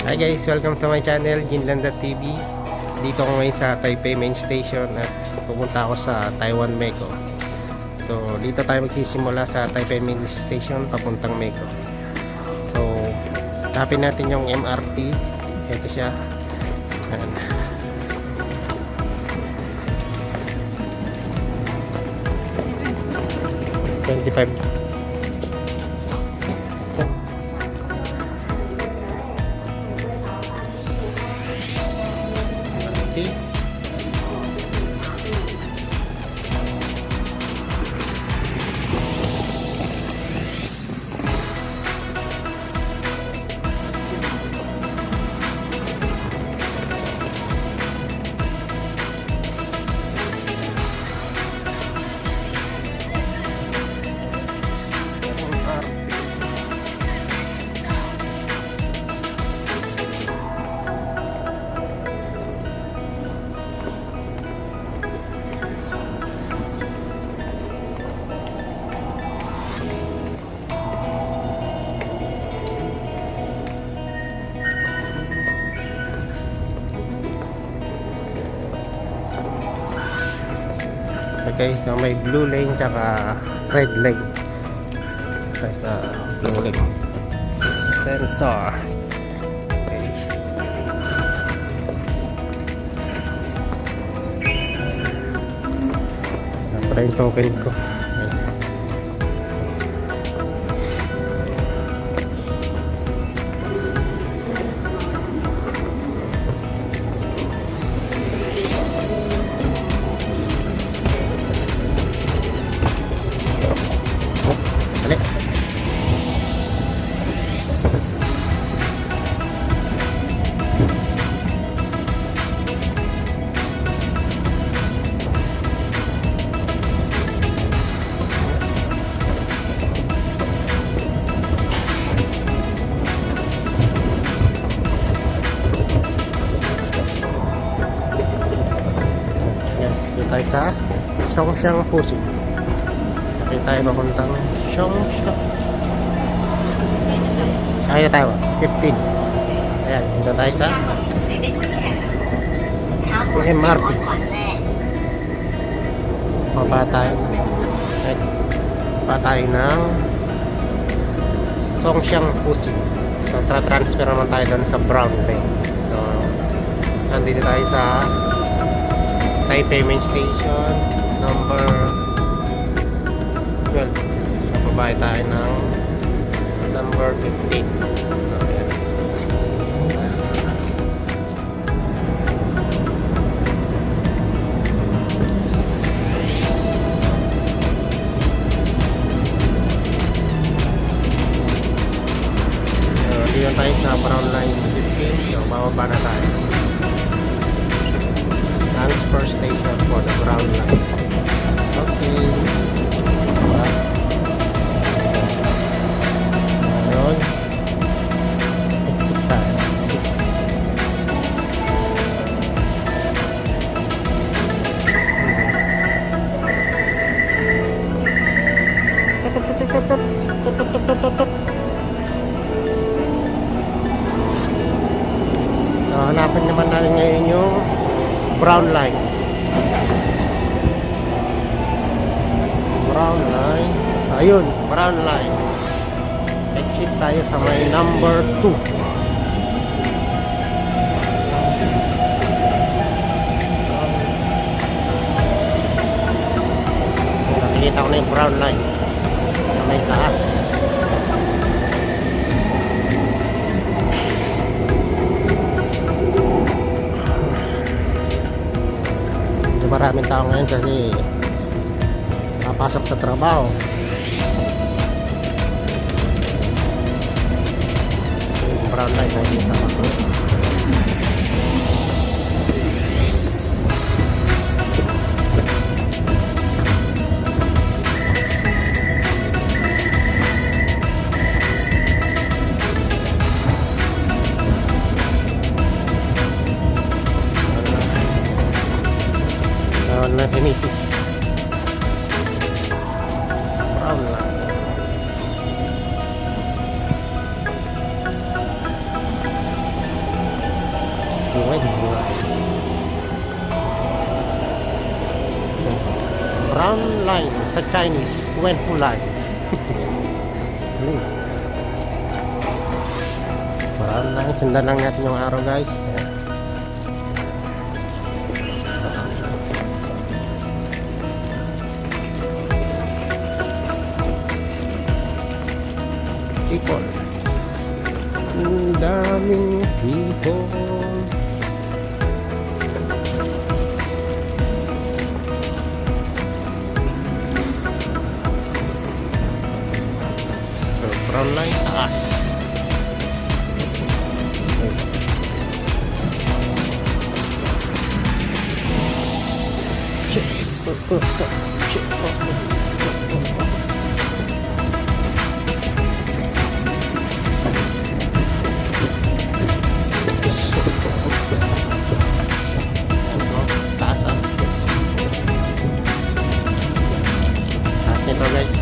Hi guys, welcome to my channel, Jinlanda TV. Dito ko ngayon sa Taipei Main Station at pupunta ako sa Taiwan Meko. So dito tayo magsisimula sa Taipei Main Station papuntang Meko. So tapin natin yung MRT. Ito siya. Ayan. $25. Okay, so may blue lane tsaka red lane. Okay, sa blue lane sensor. Okay. Para yung token ko. Ayan. Dali. Yes, dito tayo sa Zhongshan Pusi. Dito tayo papuntang Zhongshan. Kaya tayo 15. Ayan, dito tayo sa MRT. Papa tayo. Ayan. Papa tayo ng Zhongshan Pusi. So transfer naman tayo doon sa Brown Lane. So nandito tayo sa Taipei Main Station number 12. So babae tayo ng number 15. So ayan. So dito tayo sa Brown Line 15. So bababa na tayo. Transfer station for the Brown Line. Okay. Ayun. Exit tayo. So, hanapin naman natin ngayon yung Brown Line. Brown Line. Ayun, Brown Line. Exit tayo sa may number 2. Nakikita ko na yung Brown Line sa may taas. Maraming tao ngayon kasi napasok sa trabaho. Yung Brown Line nakikita ko. Na si Mrs. Brown Line. Chinese when fulay. Parang lang, sundan lang natin yung araw guys. Ayan. People. Ang daming people. So, brown line taas. Ito guys.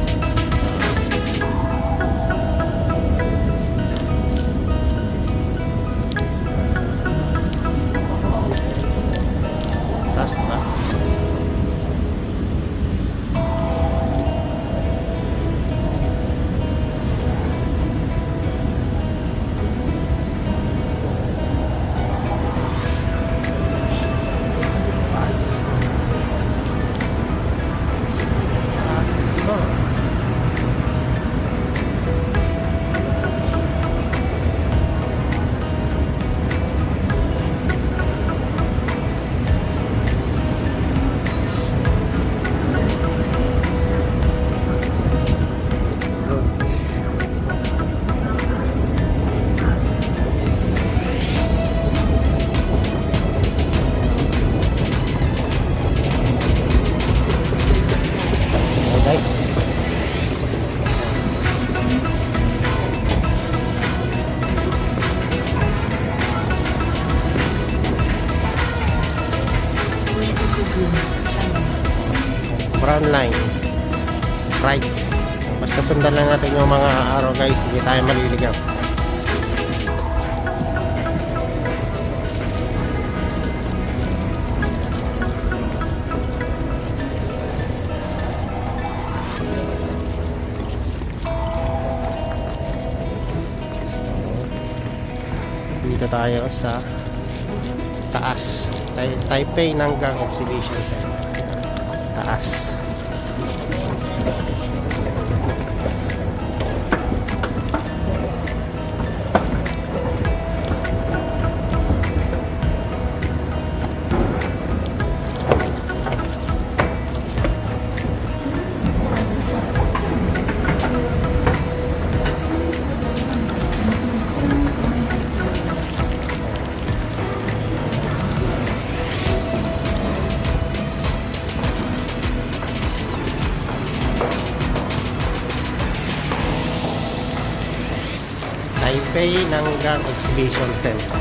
Taas ba? Brown line right, basta sundan lang natin yung mga araw guys, hindi tayo maliligaw. Dito tayo sa taas, Taipei Nanggang Exhibition Center. Taas. Taipei Nanggang Exhibition Center.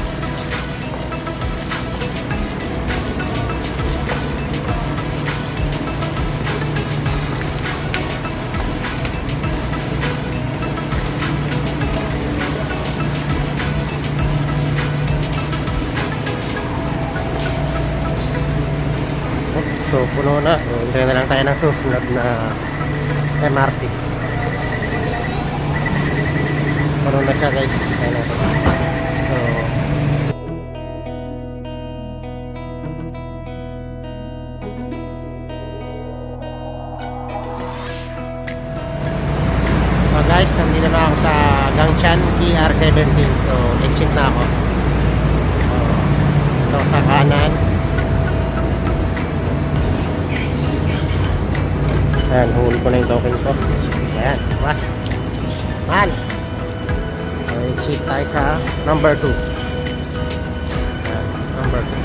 So puno na, so hintay na lang tayo ng susunod na MRT. Puno na siya guys. Ayan na. So guys, nandito na ako sa Gangshan TR17. So exit na ako. So ito sa kanan. Ayan, huli ko na yung token ko. Ayan, mas mahal. So, exit tayo sa number 2. Ayan, number 2.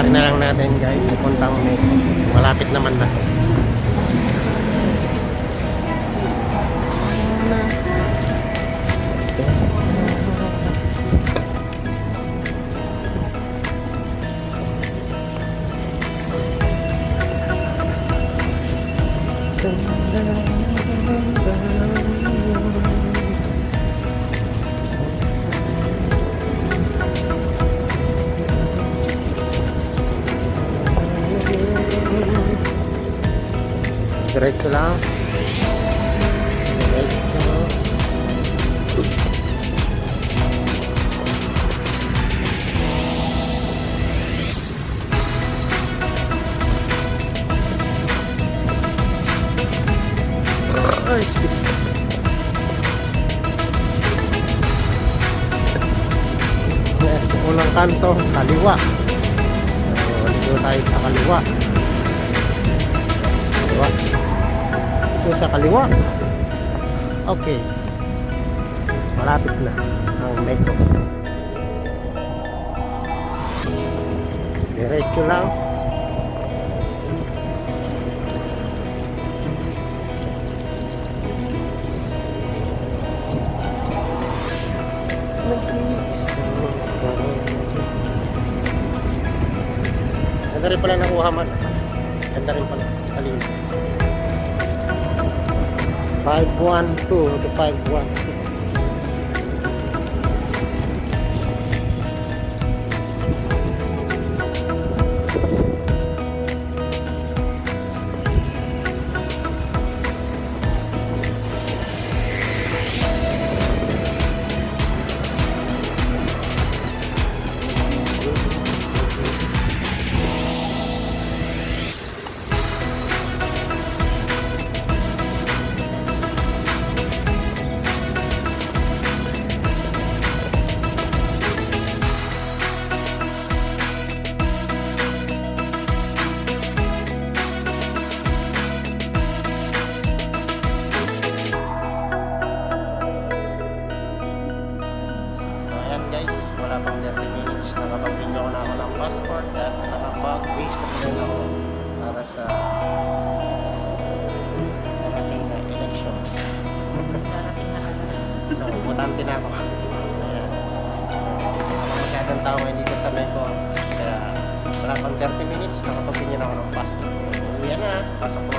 Yun na lang natin guys, pupuntang Meco. Malapit naman na. Diretso lang. Diretso. Ay, excuse me. Yes, unang kanto, kaliwa. So, dito tayo sa kaliwa. Kaliwa. Dito sa kaliwa. Okay. Malapit na ang Meco. Diretso lang. Ganda rin pala nakuha man. Ganda rin pala. Kalim. 512 to 512. Guys, wala pang 30 minutes nakapag-renew na ako ng passport at nakapag-waste na rin ako para sa darating na election. So, butante na ako. Ayan. Masyadong tao ngayon dito sa Meco, kaya wala pang 30 minutes nakapag-renew na ako ng passport. So, uwi na, pasok ko